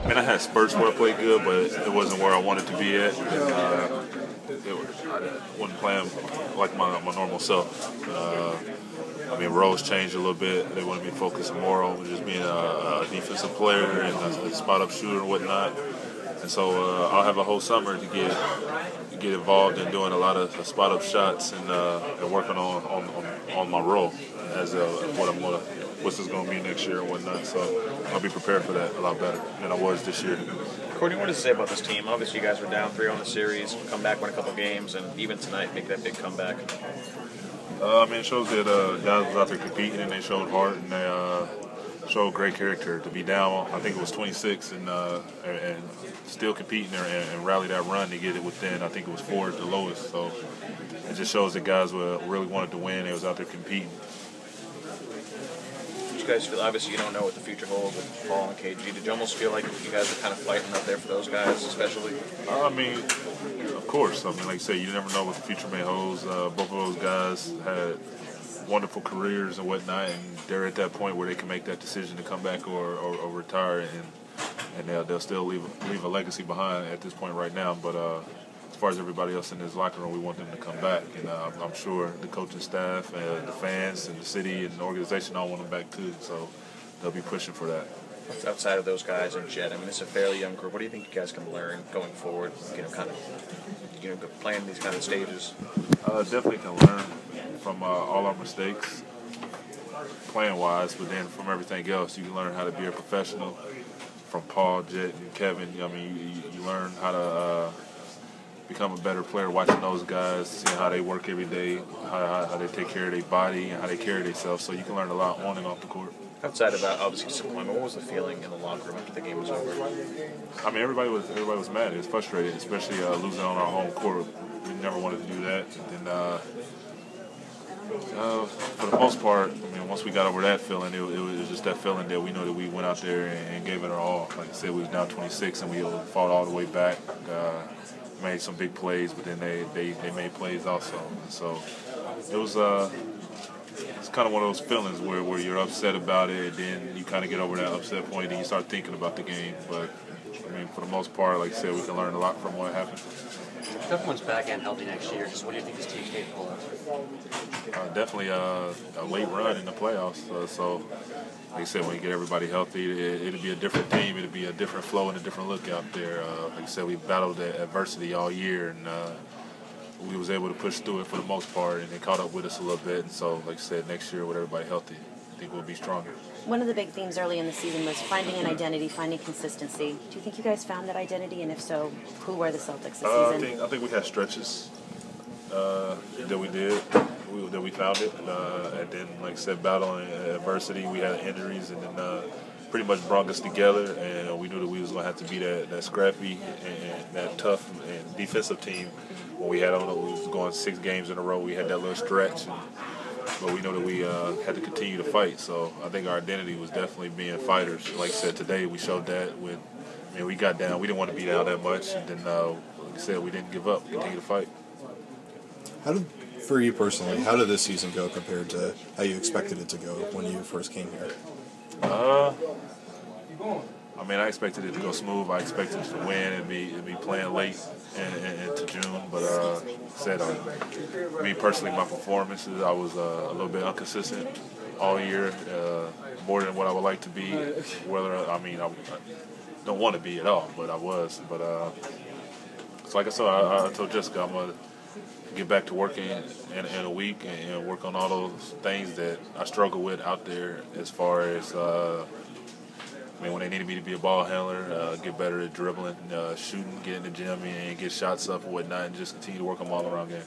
I mean, I had spurts where I played good, but it wasn't where I wanted to be at. I wasn't playing like my normal self. I mean, roles changed a little bit. They wanted me to focus more on just being a defensive player and a spot-up shooter and whatnot. And so I'll have a whole summer to get involved in doing a lot of spot-up shots and working on my role as what's this going to be next year and whatnot. So I'll be prepared for that a lot better than I was this year. Courtney, what does it say about this team? Obviously, you guys were down 3-0 in the series, come back, win a couple games, and even tonight make that big comeback. I mean, it shows that guys was out there competing and they showed heart and they showed great character. To be down, I think it was 26 and still competing there and rally that run to get it within, I think it was 4 at the lowest. So it just shows that guys really wanted to win. They was out there competing. You guys feel, obviously you don't know what the future holds with Parolin and KG. Did you almost feel like you guys were kind of fighting up there for those guys, especially? I mean, of course. I mean, like you say, you never know what the future may hold. Both of those guys had wonderful careers and whatnot, and they're at that point where they can make that decision to come back or retire, and they'll still leave a legacy behind at this point right now. But as far as everybody else in this locker room, we want them to come back, and I'm sure the coaching staff and the fans and the city and the organization all want them back too. So they'll be pushing for that. Outside of those guys and Jet, I mean, it's a fairly young group. What do you think you guys can learn going forward? Playing these kind of stages. Definitely can learn from all our mistakes, playing wise, but then from everything else, you can learn how to be a professional. From Paul, Jet, and Kevin, I mean, you learn how to become a better player watching those guys, seeing how they work every day, how they take care of their body and how they carry themselves. So you can learn a lot on and off the court. Outside of obviously disappointment, what was the feeling in the locker room after the game was over? I mean, everybody was mad. It was frustrated, especially losing on our home court. We never wanted to do that. And for the most part, I mean, once we got over that feeling, it was just that feeling that we know that we went out there and gave it our all. Like I said, we was down 26 and we fought all the way back. Made some big plays, but then they made plays also. And so it was it's kind of one of those feelings where you're upset about it, and then you kind of get over that upset point and you start thinking about the game. But I mean, for the most part, like I said, we can learn a lot from what happened. If everyone's back and healthy next year, just what do you think this team's capable of? Definitely a late run in the playoffs. So, like I said, when you get everybody healthy, it'll be a different team. It'll be a different flow and a different look out there. Like I said, we battled that adversity all year, and we was able to push through it for the most part, and they caught up with us a little bit. And so, like I said, next year with everybody healthy, I think we'll be stronger. One of the big themes early in the season was finding an identity, finding consistency. Do you think you guys found that identity? And if so, who were the Celtics this season? I think we had stretches that we did, that we found it. And then, like I said, battling adversity, we had injuries, and then pretty much brought us together. And we knew that we was going to have to be that scrappy and that tough and defensive team. When we was going 6 games in a row, we had that little stretch. But we know that we had to continue to fight. So I think our identity was definitely being fighters. Like I said, today we showed that with, I mean, we got down. We didn't want to be down that much. And then, like I said, we didn't give up, continue to fight. For you personally, how did this season go compared to how you expected it to go when you first came here? I mean, I expected it to go smooth. I expected to win and be playing late into June. But me personally, my performances, I was a little bit inconsistent all year, more than what I would like to be. I don't want to be at all, but I was. But so like I said, I told Jessica I'm gonna get back to working in a week and work on all those things that I struggle with out there as far as. When they needed me to be a ball handler, get better at dribbling, shooting, get in the gym and get shots up and whatnot, and just continue to work on my all-around game.